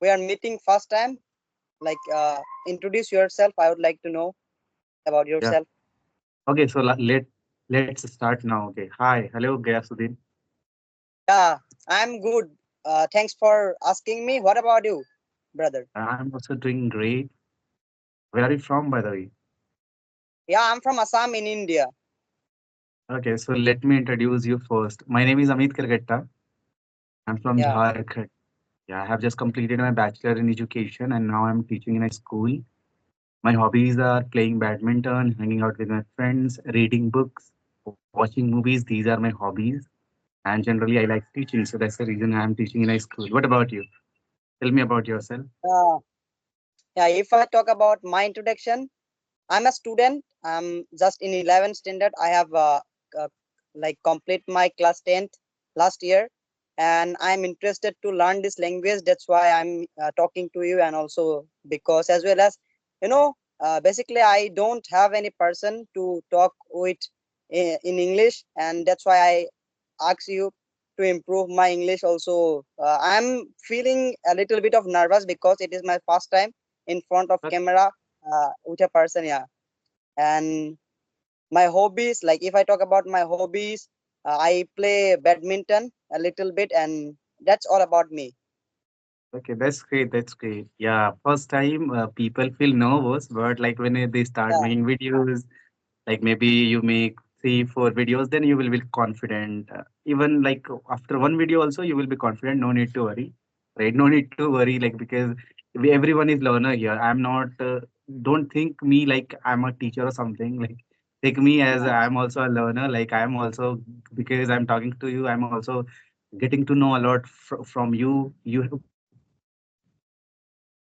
we are meeting first time. Like, introduce yourself. I would like to know about Yeah. yourself. Okay, so let's start now. Okay. Hi. Hello, Gayasuddin. Yeah, I'm good. Thanks for asking me. What about you, brother? I'm also doing great. Where are you from, by the way? Yeah, I'm from Assam in India. Okay, so let me introduce you first. My name is Amit Kirgetta. I'm from Yeah, Jharkhand. Yeah, I have just completed my bachelor in education and now I'm teaching in a school. My hobbies are playing badminton, hanging out with my friends, reading books, watching movies. These are my hobbies. And generally, I like teaching, so that's the reason I'm teaching in a school. What about you? Tell me about yourself. uh, yeah. If I talk about my introduction, I'm a student. I'm just in 11th standard. I have uh, like complete my class 10th last year, and I'm interested to learn this language. That's why I'm talking to you, and also because as well as basically I don't have any person to talk with in English, and that's why I ask you to improve my English. Also, I'm feeling a little bit of nervous because it is my first time in front of camera with a person. Yeah, and my hobbies, like if I talk about my hobbies, I play badminton a little bit, and that's all about me. Okay, that's great. That's great. Yeah, first time people feel nervous, but like when they start Yeah, making videos, like maybe you make 3 4 videos, then you will be confident. Even like after one video also you will be confident. No need to worry, right? No need to worry, like because everyone is learner here. I'm not. Don't think me like I'm a teacher or something. Like take me as yeah, I'm also a learner. Like I'm also, because I'm talking to you, I'm also getting to know a lot from you. You have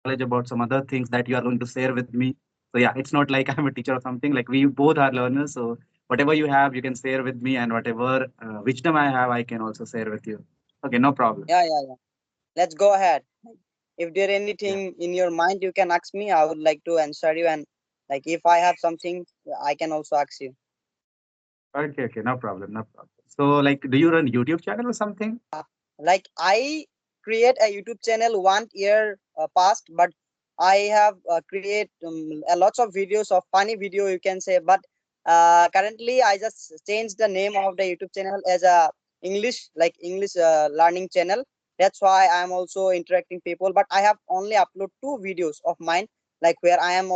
knowledge about some other things that you are going to share with me. So yeah, it's not like I'm a teacher or something. Like we both are learners. So whatever you have, you can share with me, and whatever wisdom I have, I can also share with you. Okay, no problem. yeah, yeah, yeah. Let's go ahead. If there Yeah. anything in your mind, you can ask me. I would like to answer you, and like if I have something, I can also ask you. Okay, okay, no problem, no problem. So, like, do you run YouTube channel or something? Like I create a YouTube channel 1 year past, but I have create a lots of videos of funny video, you can say. But currently I just changed the name of the YouTube channel as a English, like English learning channel. That's why I'm also interacting people, but I have only upload 2 videos of mine, like where I am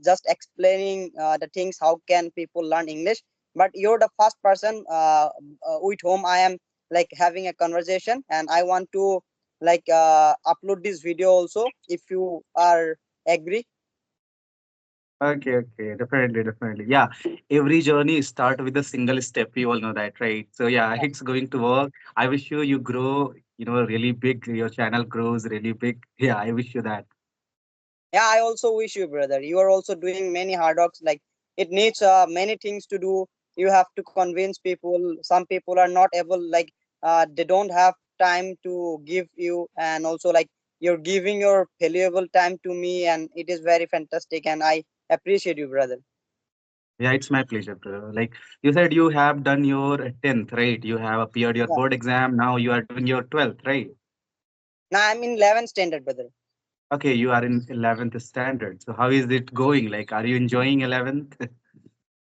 just explaining the things how can people learn English. But you're the first person with whom I am like having a conversation, and I want to like upload this video also if you are agree. Okay, okay, definitely, definitely. Yeah, every journey start with a single step. You all know that, right? So yeah, it's going to work. I wish you grow, really big. Your channel grows really big. Yeah, I wish you that. Yeah, I also wish you, brother. You are also doing many hard works. Like it needs many things to do. You have to convince people. Some people are not able, like they don't have time to give you, and also like you're giving your valuable time to me, and it is very fantastic. And I appreciate you, brother. Yeah, it's my pleasure, bro. Like you said, you have done your 10th, right? You have appeared your Yeah. board exam. Now you are doing your 12th, right? Now I'm in 11th standard, brother. Okay, you are in 11th standard. So how is it going? Like, are you enjoying 11th?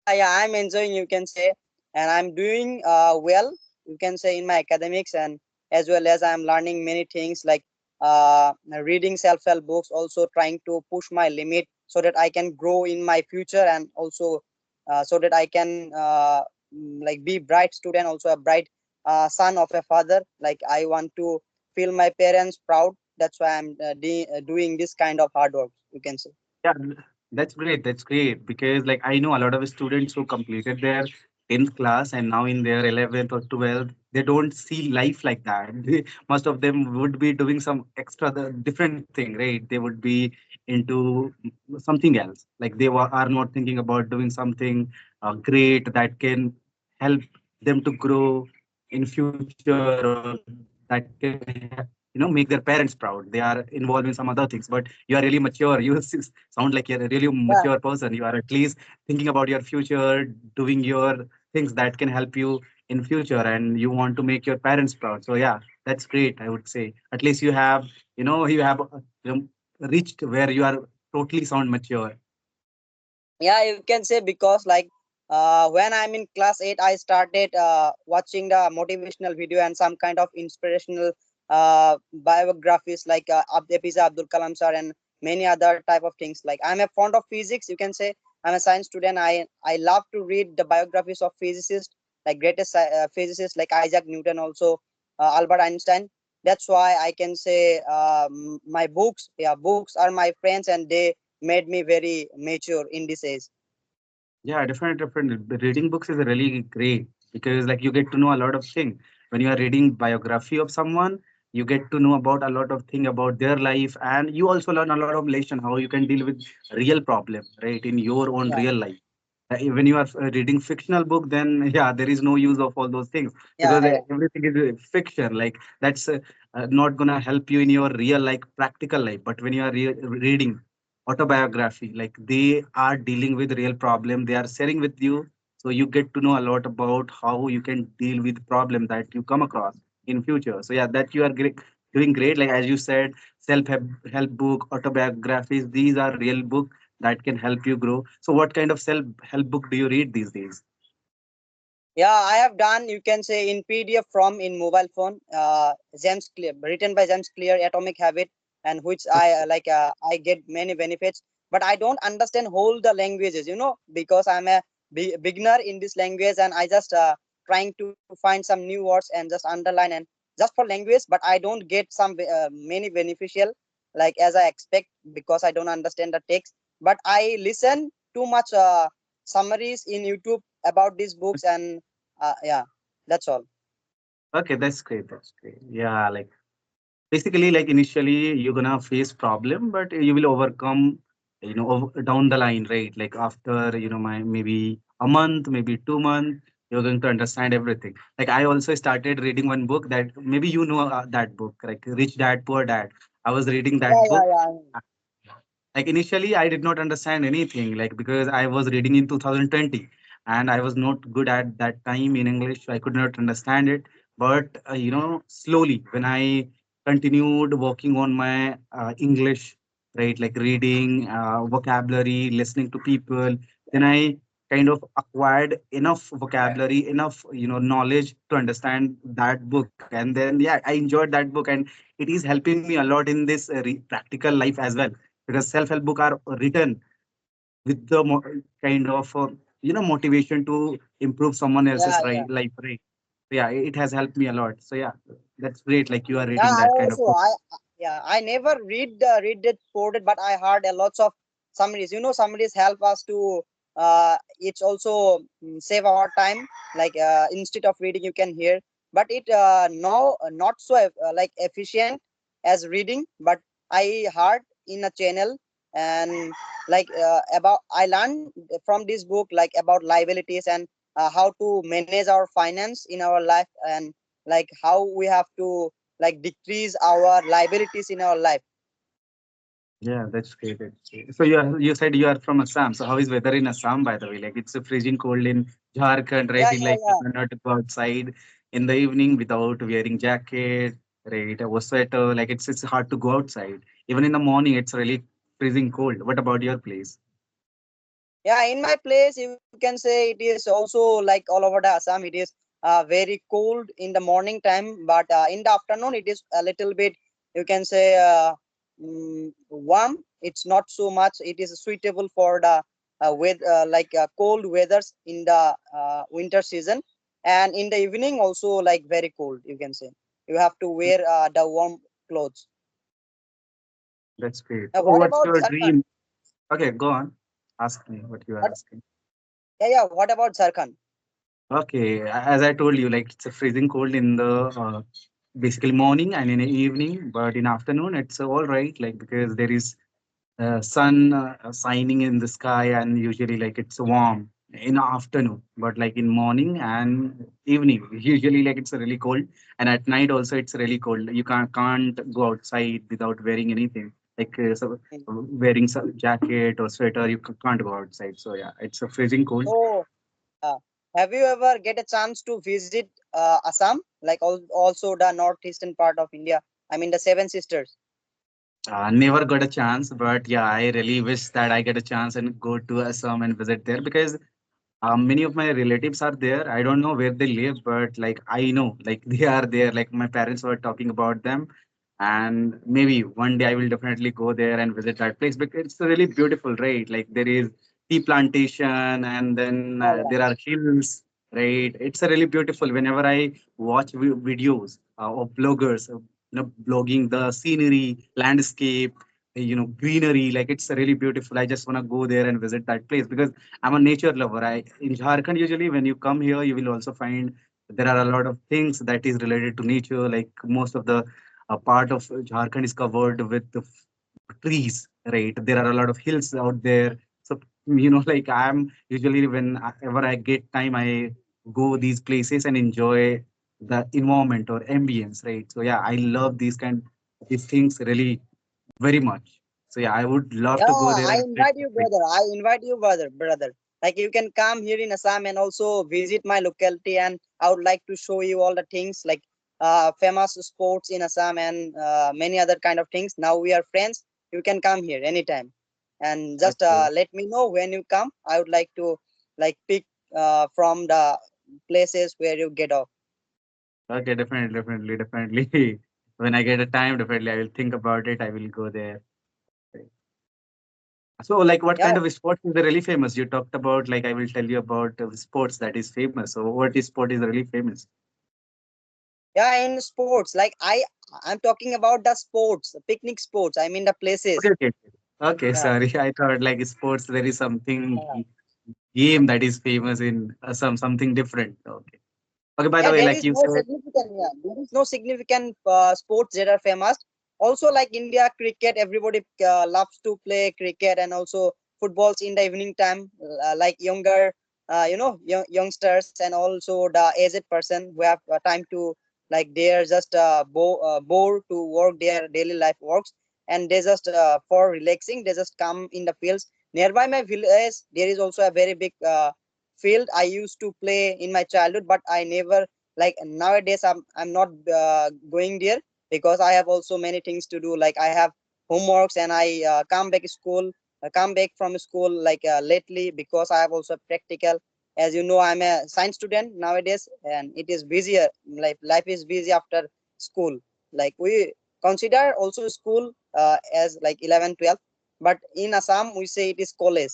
Yeah, yeah, I'm enjoying, you can say, and I'm doing well, you can say, in my academics, and as well as I'm learning many things like reading self-help books, also trying to push my limit so that I can grow in my future, and also so that I can like be bright student, also a bright son of a father. Like I want to feel my parents proud. That's why I'm doing this kind of hard work, you can say. Yeah, that's great. That's great because like I know a lot of students who completed their 10th class and now in their 11th or 12th, they don't see life like that. Most of them would be doing some extra different thing, right? They would be into something else. Like they are not thinking about doing something great that can help them to grow in future, or that can make their parents proud. They are involved in some other things, but you are really mature. You sound like you're a really mature person. You are at least thinking about your future, doing your things that can help you in future, and you want to make your parents proud. So yeah, that's great, I would say. At least you have, you have reached where you are totally sound mature. Yeah, you can say, because like when I'm in class 8, I started watching the motivational video and some kind of inspirational biographies, like APJ Abdul Kalam sir and many other type of things. Like, I'm a fond of physics, you can say. I'm a science student. I love to read the biographies of physicists, like greatest physicists like Isaac Newton, also Albert Einstein. That's why I can say, my books, yeah, books are my friends, and they made me very mature in this age. Yeah, definitely. Reading books is really great because like you get to know a lot of things. When you are reading biography of someone, you get to know about a lot of thing about their life, and you also learn a lot of lesson how you can deal with real problem, right, in your own Yeah, real life. When you are reading fictional book, then yeah, there is no use of all those things yeah, because yeah, everything is fiction. Like that's not gonna help you in your real like practical life. But when you are reading autobiography, like they are dealing with real problem, they are sharing with you, so you get to know a lot about how you can deal with problem that you come across in future. So yeah, that you are doing great. Like as you said, self help book, autobiographies, these are real book that can help you grow. So what kind of self help book do you read these days? yeah. I have done, you can say, in PDF from in mobile phone. James Clear, written by James Clear, Atomic Habit, and which I like. I get many benefits, but I don't understand whole the languages. Because I'm a beginner in this language, and I just trying to find some new words and just underline and just for language. But I don't get some many beneficial like as I expect, because I don't understand the text. But I listen too much summaries in YouTube about these books, and yeah, that's all. Okay, that's great, that's great. Yeah, like basically like initially you're gonna face problem, but you will overcome, down the line, right? Like after my maybe a month, maybe 2 months, you're going to understand everything. Like I also started reading one book that maybe that book, like Rich Dad Poor Dad. I was reading Yeah, that yeah, book. yeah. Like initially I did not understand anything, like because I was reading in 2020 and I was not good at that time in English, so I could not understand it. But slowly when I continued working on my English, right, like reading, vocabulary, listening to people, then I kind of acquired enough vocabulary, enough knowledge to understand that book. And then yeah, I enjoyed that book, and it is helping me a lot in this practical life as well, because self-help book are written with the kind of motivation to improve someone Yeah, else's yeah. life, right? So yeah, it has helped me a lot. So yeah, that's great, like you are Yeah, reading I that kind of also book. I yeah, I never read it quoted, but I heard a lots of summaries. Summaries help us to it's also save our time. Like instead of reading, you can hear, but it no not so like efficient as reading. But I heard in a channel, and like about I learned from this book like about liabilities, and how to manage our finance in our life, and like how we have to like decrease our liabilities in our life. Yeah, that's great. That's great. So you said you are from Assam. So how is weather in Assam, by the way? Like it's a freezing cold in Jharkhand, right? Yeah, In, yeah, like you yeah. cannot go outside in the evening without wearing jacket, right? Or sweater. Like it's hard to go outside. Even in the morning, it's really freezing cold. What about your place? Yeah, in my place, you can say it is also like all over the Assam. It is very cold in the morning time, but in the afternoon, it is a little bit, you can say, warm. It's not so much. It is suitable for the with like cold weathers in the winter season, and in the evening also like very cold. You can say you have to wear the warm clothes. That's great. Now, Oh, what what's about your Jharkhand? dream? Okay, go on. Ask me what you are What, asking. yeah, yeah. What about Jharkhand? Okay, as I told you, like it's a freezing cold in the basically morning and in the evening, but in afternoon it's all right. Like because there is sun shining in the sky, and usually like it's warm in the afternoon, but like in morning and evening usually like it's really cold, and at night also it's really cold. You can't go outside without wearing anything, like wearing some jacket or sweater. You can't go outside, so yeah, it's a freezing cold. Oh, yeah. Have you ever get a chance to visit Assam, like also the northeastern part of India? I mean the Seven Sisters. Never got a chance, but yeah, I really wish that I get a chance and go to Assam and visit there because many of my relatives are there. I don't know where they live, but like I know, like they are there. Like my parents were talking about them, and maybe one day I will definitely go there and visit that place because it's really beautiful, right? Like there is tea plantation, and then Yeah, yeah. there are hills, right? It's a really beautiful. Whenever I watch videos of bloggers, blogging the scenery, landscape, greenery, like it's really beautiful. I just want to go there and visit that place because I'm a nature lover. I in Jharkhand usually when you come here, you will also find there are a lot of things that is related to nature. Like most of the part of Jharkhand is covered with the trees, right? There are a lot of hills out there. So like I'm usually whenever I get time, I go these places and enjoy the environment or ambience, right? So yeah, I love these things really very much. So yeah, I would love to go Yeah, there I and visit invite that you, place. brother. I invite you, brother. Like you can come here in Assam and also visit my locality, and I would like to show you all the things like famous sports in Assam and many other kind of things. Now we are friends. You can come here anytime, and just Okay. let me know when you come. I would like to like pick from the places where you get off. Okay, definitely. When I get a time, definitely I will think about it. I will go there. So, like, what Yeah, kind of sports is really famous? You talked about, like, I will tell you about sports that is famous. So, what is sport is really famous? yeah. In sports, like I'm talking about the sports, picnic sports. I mean the Okay, places. okay, okay. Okay, Yeah. sorry. I thought like sports there is something Yeah. game that is famous in something different. Okay. Okay. By the Yeah, way, there like is you no said, significant. Yeah, there is no significant sports that are famous. Also, like India cricket, everybody loves to play cricket, and also footballs in the evening time. Like younger, youngsters, and also the aged person who have time to like they are just bored to work their daily life works, and they just for relaxing they just come in the fields nearby my village. There is also a very big field I used to play in my childhood, but I never like nowadays I'm not going there because I have also many things to do. Like I have homeworks and I come back from school like lately because I have also practical. As you know, I'm a science student nowadays, and it is busier. Like life is busy after school. Like we consider also school as like 11, 12, but in Assam we say it is college.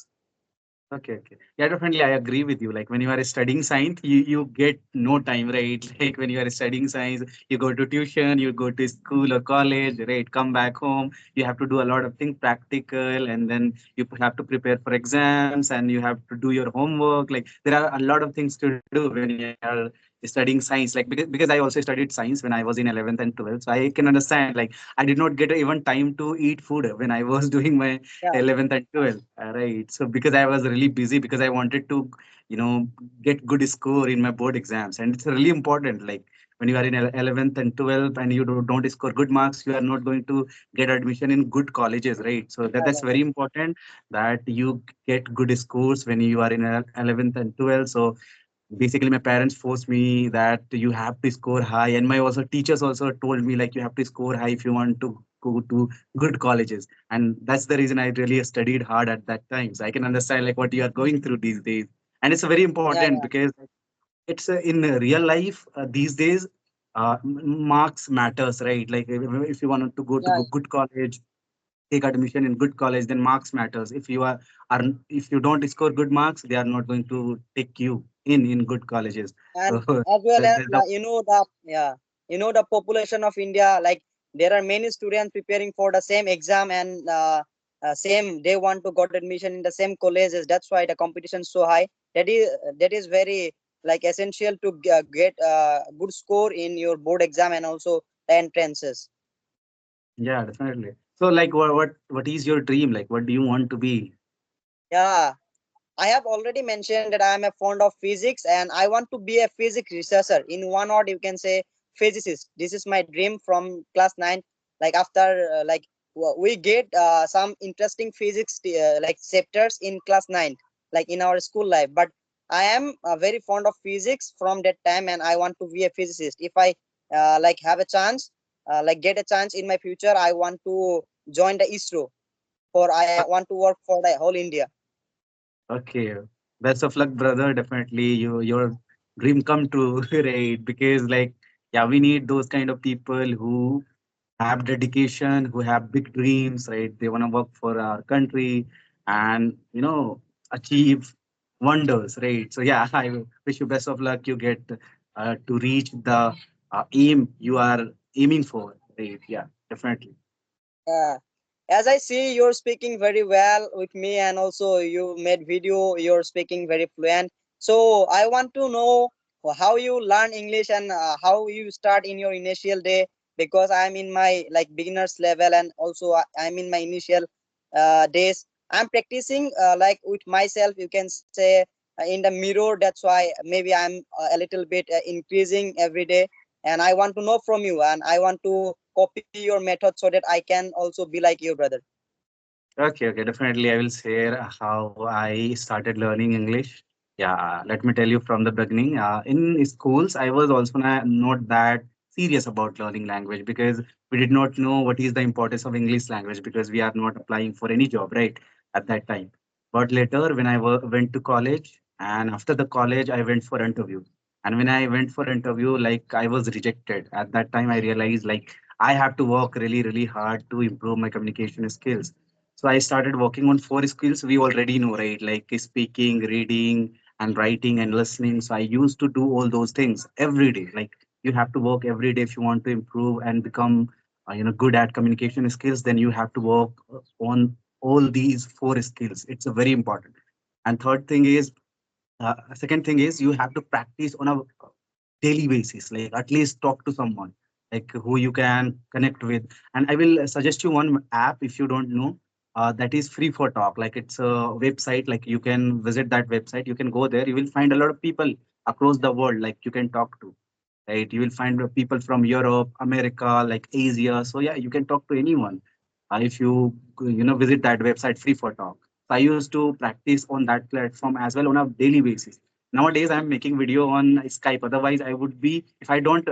okay, okay. Yeah, definitely. I agree with you. Like when you are studying science, you get no time, right? Like when you are studying science, you go to tuition, you go to school or college, right? Come back home, you have to do a lot of things practical, and then you have to prepare for exams, and you have to do your homework. Like there are a lot of things to do when you are studying science. Like because I also studied science when I was in 11th and 12th, so I can understand. Like I did not get even time to eat food when I was doing my Yeah, 11th and 12th, right? So because I was really busy because I wanted to you know get good score in my board exams, and it's really important. Like when you are in 11th and 12th and you don't score good marks, you are not going to get admission in good colleges, right? So yeah, that's yeah, yeah. very important that you get good scores when you are in 11th and 12th. So basically my parents forced me that you have to score high, and my also teachers also told me like you have to score high if you want to go to good colleges, and that's the reason I really studied hard at that time. So I can understand like what you are going through these days, and it's very Yeah, important yeah, because it's in real life these days. Marks matters, right? Like if you want to go to yeah. good college, take admission in good college, then marks matters. Are if you don't score good marks, they are not going to take you in good colleges. So And as well as there's the the population of India, like there are many students preparing for the same exam, and same they want to got admission in the same colleges. That's why the competition is so high. That is very like essential to get good score in your board exam and also the entrances. yeah, definitely. So like what is your dream? Like what do you want to be? Yeah, I have already mentioned that I am a fond of physics and I want to be a physics researcher. In one word, you can say physicist. This is my dream from class 9. Like after we get some interesting physics like chapters in class 9, like in our school life. But I am very fond of physics from that time, and I want to be a physicist. If I like have a chance, like get a chance in my future, I want to join the ISRO, for I want to work for the whole India. Okay. Best of luck, brother. Definitely your dream come true, right? Because like yeah, we need those kind of people who have dedication, who have big dreams, right? They want to work for our country and achieve wonders, right? So yeah, I wish you best of luck. You get to reach the aim you are aiming for, right? Yeah, definitely. Yeah. As I see, you're speaking very well with me, and also you made video. You're speaking very fluent. So I want to know how you learn English, and how you start in your initial day, because I'm in my like beginners level, and also I'm in my initial days. I'm practicing like with myself. You can say in the mirror. That's why maybe I'm a little bit increasing every day, and I want to know from you, and I want to copy your method so that I can also be like you, brother. Okay, okay, definitely. I will share how I started learning English. Yeah, let me tell you from the beginning. In schools, I was also not that serious about learning language because we did not know what is the importance of English language because we are not applying for any job, right? At that time. But later, when I went to college, and after the college, I went for interview. And when I went for interview, like I was rejected. At that time, I realized like I have to work really, really hard to improve my communication skills. So I started working on four skills we already know, right? Like speaking, reading, and writing and listening. So I used to do all those things every day. Like you have to work every day if you want to improve and become, good at communication skills. Then you have to work on all these four skills. It's a very important. And second thing is you have to practice on a daily basis, like at least talk to someone like who you can connect with. And I will suggest you one app if you don't know, that is free for talk. Like it's a website, like you can visit that website, you can go there, you will find a lot of people across the world like you can talk to, right? You will find people from Europe, America, like Asia. So yeah, you can talk to anyone if you visit that website free for talk. So I used to practice on that platform as well on a daily basis. Nowadays I'm making video on Skype. Otherwise I would be, if I don't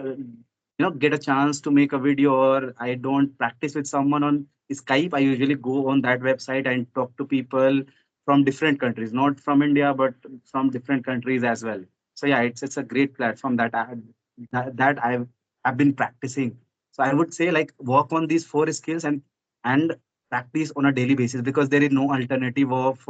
get a chance to make a video or I don't practice with someone on Skype, I usually go on that website and talk to people from different countries, not from India but from different countries as well. So yeah, it's a great platform that I've been practicing. So I would say like work on these four skills and practice on a daily basis because there is no alternative of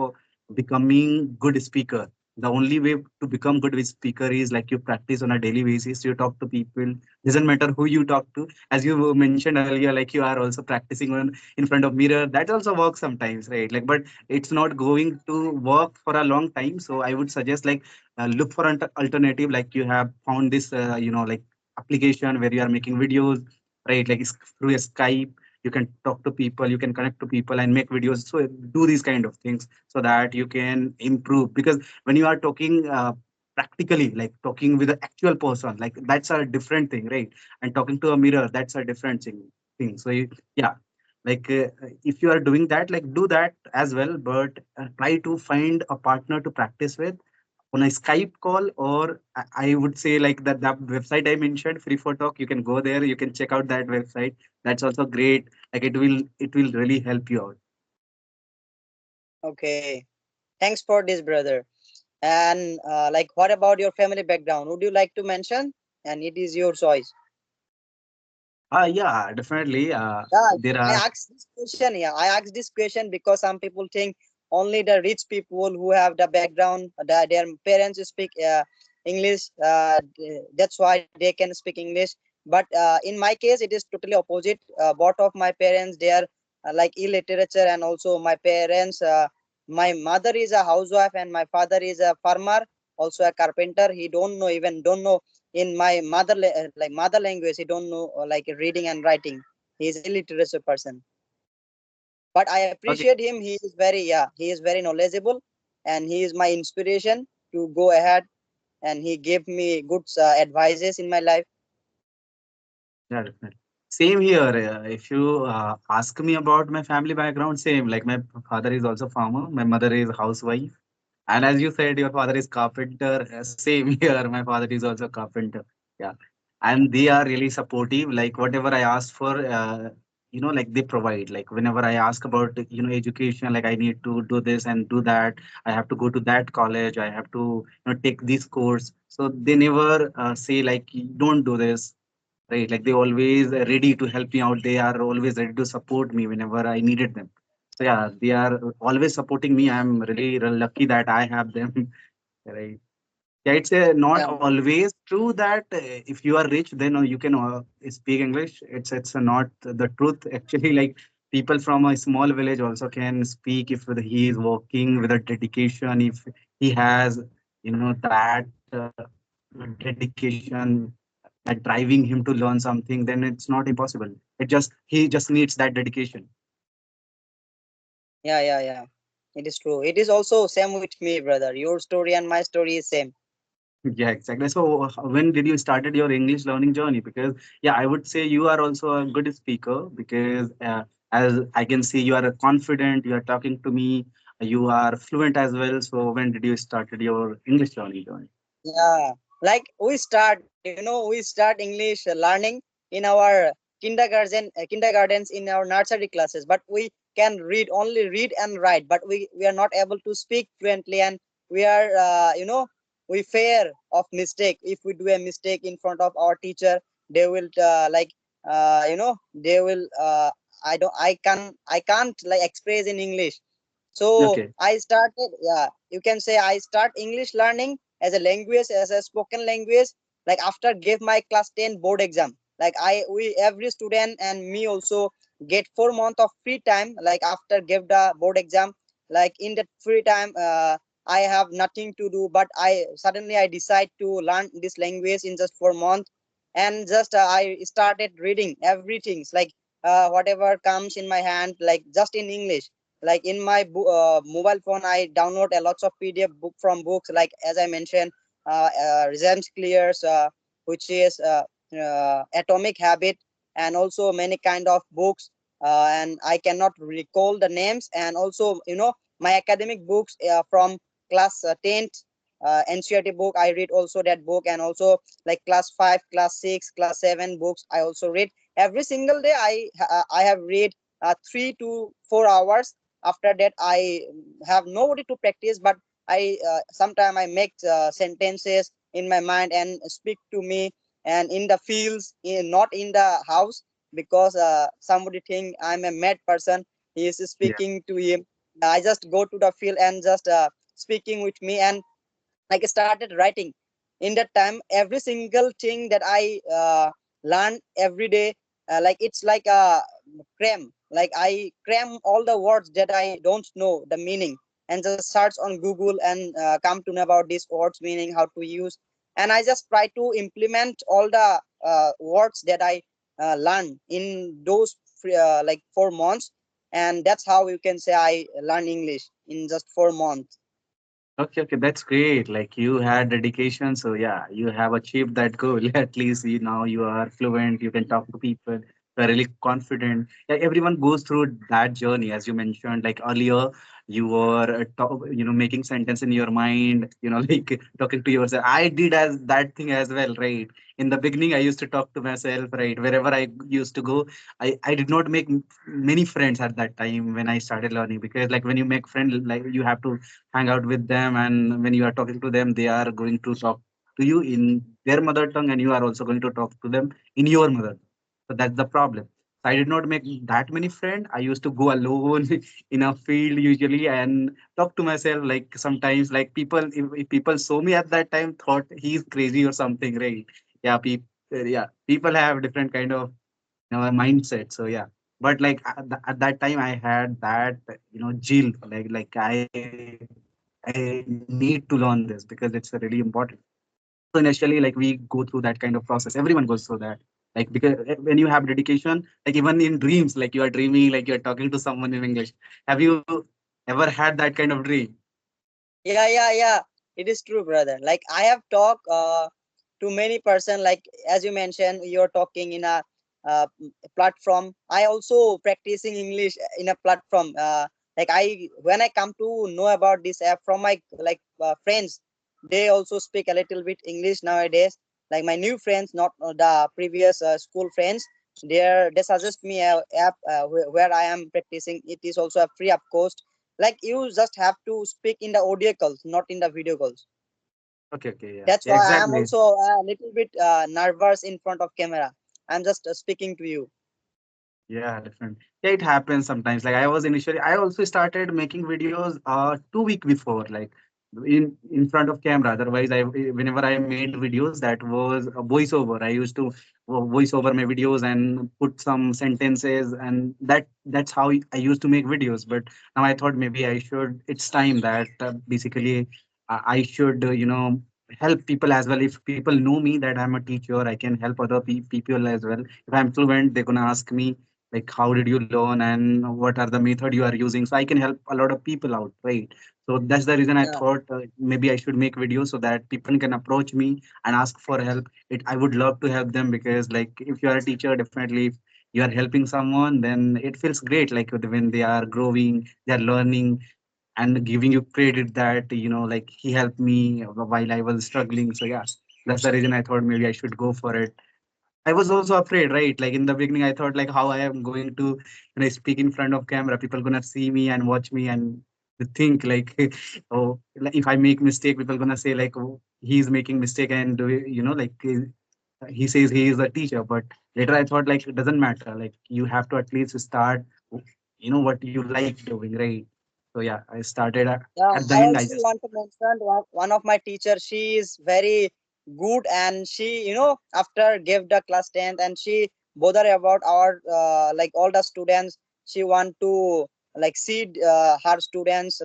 becoming good speaker. The only way to become good with speaker is like you practice on a daily basis. You talk to people. Doesn't matter who you talk to. As you mentioned earlier, like you are also practicing on in front of mirror. That also works sometimes, right? Like, but it's not going to work for a long time. So I would suggest like look for an alternative. Like you have found this, like application where you are making videos, right? Like through a Skype, you can talk to people, you can connect to people and make videos. So do these kind of things so that you can improve. Because when you are talking practically, like talking with an actual person, like that's a different thing, right? And talking to a mirror, that's a different thing. So yeah, like if you are doing that, like do that as well, but try to find a partner to practice with on a Skype call, or I would say like that website I mentioned, Free for Talk. You can go there, you can check out that website. That's also great. Like it will really help you out. Okay, thanks for this, brother. And like, what about your family background? Would you like to mention? And it is your choice. Yeah, definitely. Yeah, There I are asked this question. Yeah, I asked this question because some people think only the rich people who have the background, their parents speak English. That's why they can speak English. But in my case, it is totally opposite. Both of my parents, they are like illiterature, and also my parents. My mother is a housewife, and my father is a farmer, also a carpenter. He don't know in my like mother language. He don't know like reading and writing. He is illiterate person, but I okay. appreciate him. He is very, yeah, he is very knowledgeable, and he is my inspiration to go ahead, and he gave me good advices in my life. Yeah, definitely. Same here. If you ask me about my family background, same. Like my father is also farmer, my mother is housewife, And as you said, your father is carpenter. Same here. My father is also carpenter. Yeah, and they are really supportive. Like whatever I ask for, like they provide. Like whenever I ask about education, like I need to do this and do that. I have to go to that college. I have to take this course. So they never say like don't do this. Right, like they always ready to help me out. They are always ready to support me whenever I needed them. So yeah, they are always supporting me. I'm really lucky that I have them. Right. Yeah, it's not Yeah, always true that if you are rich, then you can speak English. It's not the truth. Actually, like people from a small village also can speak if he is working with a dedication. If he has, that dedication that driving him to learn something, then it's not impossible. He just needs that dedication. yeah. It is true. It is also same with me, brother. Your story and my story is same. Yeah, exactly. So, when did you started your English learning journey? Because yeah, I would say you are also a good speaker because as I can see, you are confident. You are talking to me. You are fluent as well. So, when did you started your English learning journey? Yeah, like we start English learning in our kindergartens in our nursery classes, but we can only read and write, but we are not able to speak fluently, and we are we fear of mistake. If we do a mistake in front of our teacher, they will they will I can't like express in English. So Okay. I started, yeah, you can say I start English learning as a language, as a spoken language, like after gave my class 10 board exam. Like we every student and me also get 4 months of free time. Like after give the board exam, like in that free time, I have nothing to do, but I decide to learn this language in just 4 months, and just I started reading everything, like whatever comes in my hand, like just in English. Like in my mobile phone, I download a lots of PDF book from books, like as I mentioned, James Clear's which is Atomic Habit, and also many kind of books, and I cannot recall the names. And also my academic books from class 10th NCERT book, I read also that book. And also like class 5, class 6, class 7 books I also read every single day. I have read 3 to 4 hours. After that, I have nobody to practice, but I sometimes I make sentences in my mind and speak to me, and in the fields, not in the house, because somebody think I'm a mad person. He is Yeah. speaking to him. I just go to the field and just speaking with me, and like I started writing. In that time, every single thing that I learn every day, like it's like a cram. Like I cram all the words that I don't know the meaning, and just search on Google and come to know about these words meaning, how to use, and I just try to implement all the words that I learn in those like 4 months, and that's how you can say I learn English in just 4 months. Okay, okay, that's great. Like you had dedication, so yeah, you have achieved that goal. At least you now you are fluent. You can talk to people. You are really confident. Yeah, everyone goes through that journey, as you mentioned. Like earlier, you were making sentence in your mind. Like talking to yourself. I did as that thing as well, right? In the beginning, I used to talk to myself, right? Wherever I used to go, I did not make many friends at that time when I started learning because like when you make friends, like you have to hang out with them, and when you are talking to them they are going to talk to you in their mother tongue, and you are also going to talk to them in your mother tongue. So that's the problem. So I did not make that many friends. I used to go alone in a field usually and talk to myself. Like sometimes like people, if people saw me at that time thought he's crazy or something, right? Yeah, people have different kind of mindset. So yeah, but like at that time I had that zeal, like I need to learn this because it's really important. So initially, like we go through that kind of process. Everyone goes through that. Like because when you have dedication, like even in dreams, like you are dreaming, like you are talking to someone in English. Have you ever had that kind of dream? Yeah. It is true, brother. Like I have talked to many person. Like as you mentioned, you're talking in a platform. I also practicing English in a platform. Like I when I come to know about this app from my friends, they also speak a little bit English nowadays. Like my new friends, not the previous school friends, they suggest me a app where I am practicing. It is also a free of cost. Like you just have to speak in the audio calls, not in the video calls. Okay, okay, yeah, That's yeah, why I am exactly. also a little bit nervous in front of camera. I'm just speaking to you. Yeah, different. Yeah, it happens sometimes. Like I was initially, I also started making videos 2 week before, like in front of camera. Otherwise, I whenever I made videos, that was a voiceover. I used to voice over my videos and put some sentences, and that's how I used to make videos. But now I thought maybe I should. It's time that basically I should help people as well. If people know me that I'm a teacher, I can help other people as well. If I'm fluent, they're gonna ask me like how did you learn and what are the method you are using, so I can help a lot of people out, right? So that's the reason I Yeah, thought maybe I should make videos so that people can approach me and ask for help. I would love to help them, because like if you are a teacher, definitely if you are helping someone, then it feels great, like when they are growing, they are learning and giving you credit that like he helped me while I was struggling. So yeah, that's the reason I thought maybe I should go for it. I was also afraid, right? Like in the beginning, I thought like how I am going to, speak in front of camera. People gonna see me and watch me and they think like, oh, like, if I make mistake, people gonna say like, oh, he's making mistake and like he says he is a teacher. But later I thought like it doesn't matter. Like you have to at least start, what you like doing, right? So yeah, I started yeah. at the I end. I also just want to mention one of my teachers. She is very good, and she, after gave the class 10th, and she bother about our all the students. She want to see her students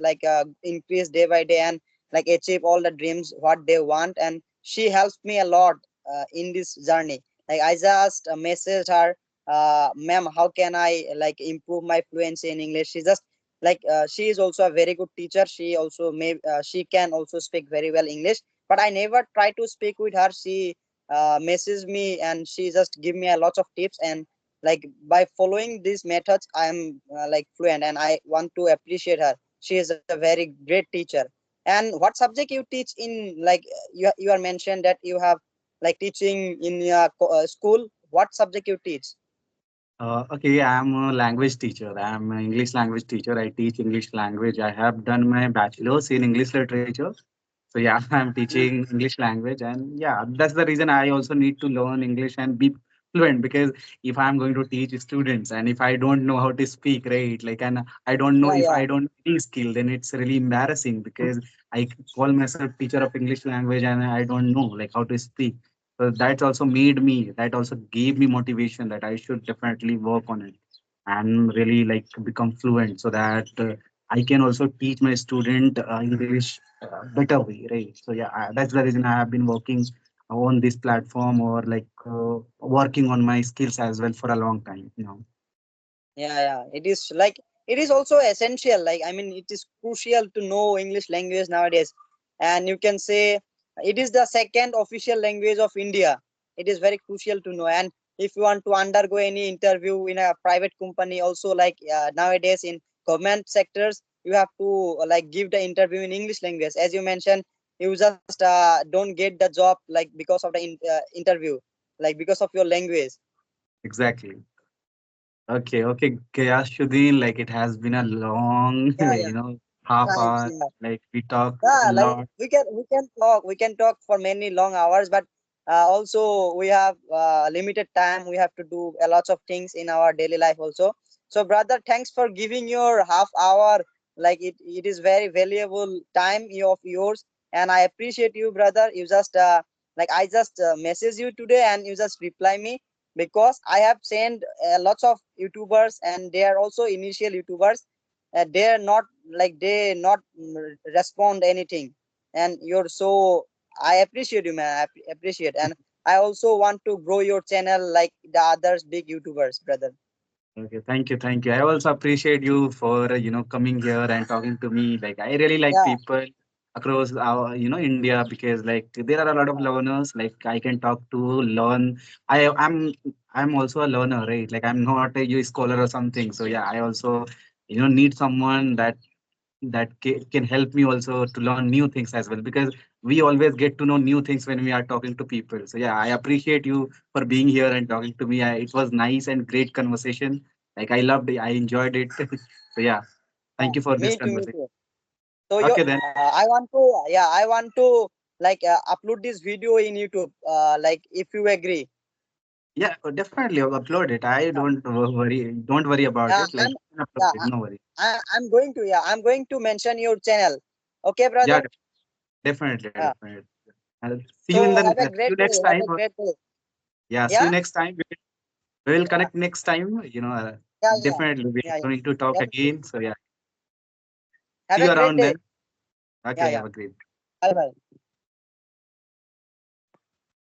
increase day by day and achieve all the dreams what they want. And she helps me a lot in this journey. Like I just messaged her, ma'am, how can I improve my fluency in English? She just she is also a very good teacher. She also may she can also speak very well English, but I never try to speak with her. She messages me and she just give me a lot of tips, and by following these methods I am fluent, and I want to appreciate her. She is a very great teacher. And what subject you teach in, you are mentioned that you have teaching in your school? What subject you teach? okay, I'm a language teacher. I'm an English language teacher. I teach English language. I have done my bachelor's in English literature. So yeah, I'm teaching English language, and yeah, that's the reason I also need to learn English and be fluent, because if I'm going to teach students and if I don't know how to speak, right, like, and I don't know Yeah, if yeah, I don't any skill, then it's really embarrassing, because I call myself teacher of English language and I don't know like how to speak. So that's also made me, that also gave me motivation that I should definitely work on it and really like become fluent, so that I can also teach my student English better way, right? So yeah, that's the reason I have been working on this platform, or like working on my skills as well for a long time. yeah, yeah. It is it is also essential. Like I mean, it is crucial to know English language nowadays, and you can say it is the second official language of India. It is very crucial to know. And if you want to undergo any interview in a private company, also nowadays in government sectors, you have to give the interview in English language. As you mentioned, you just don't get the job because of the interview, because of your language. Exactly. Okay, okay, Gayashuddin, like it has been a long, Yeah, yeah. half Right. hour. Yeah. Like we talk a Yeah, lot. we can talk for many long hours, but also we have limited time. We have to do a lot of things in our daily life also. So brother, thanks for giving your half hour. It is very valuable time of yours, and I appreciate you, brother. You just I just message you today and you just reply me, because I have sent lots of YouTubers and they are also initial YouTubers. They're not they not respond anything, and you're so, I appreciate you, man. I appreciate. And I also want to grow your channel like the others big YouTubers, brother. Okay, thank you, thank you. I also appreciate you for coming here and talking to me. Like I really like Yeah, people across our India, because like there are a lot of yeah, learners. Like I can talk to learn. I'm also a learner, right? Like I'm not a scholar or something. So yeah, I also need someone can help me also to learn new things as well, because we always get to know new things when we are talking to people. So yeah, I appreciate you for being here and talking to me. It was nice and great conversation. Like I loved it, I enjoyed it. So yeah, Yeah, thank you for this me conversation. too. So Okay then. I want to like upload this video in YouTube. Like if you agree. Yeah, definitely I'll upload it. I Yeah, don't worry about yeah, it. Like I'm you can upload yeah, it, no worry. I'm going to I'm going to mention your channel. Okay, Yeah, brother. definitely, Yeah. definitely. I'll So have a see you great day. next Have time. a great day. Yeah, see you Yeah, next time. We will yeah, connect next time. yeah, yeah, Definitely we are yeah, yeah. going to talk Definitely. again. So yeah, Have see a you great around day. then. Yeah, Okay, yeah. have a great Bye bye.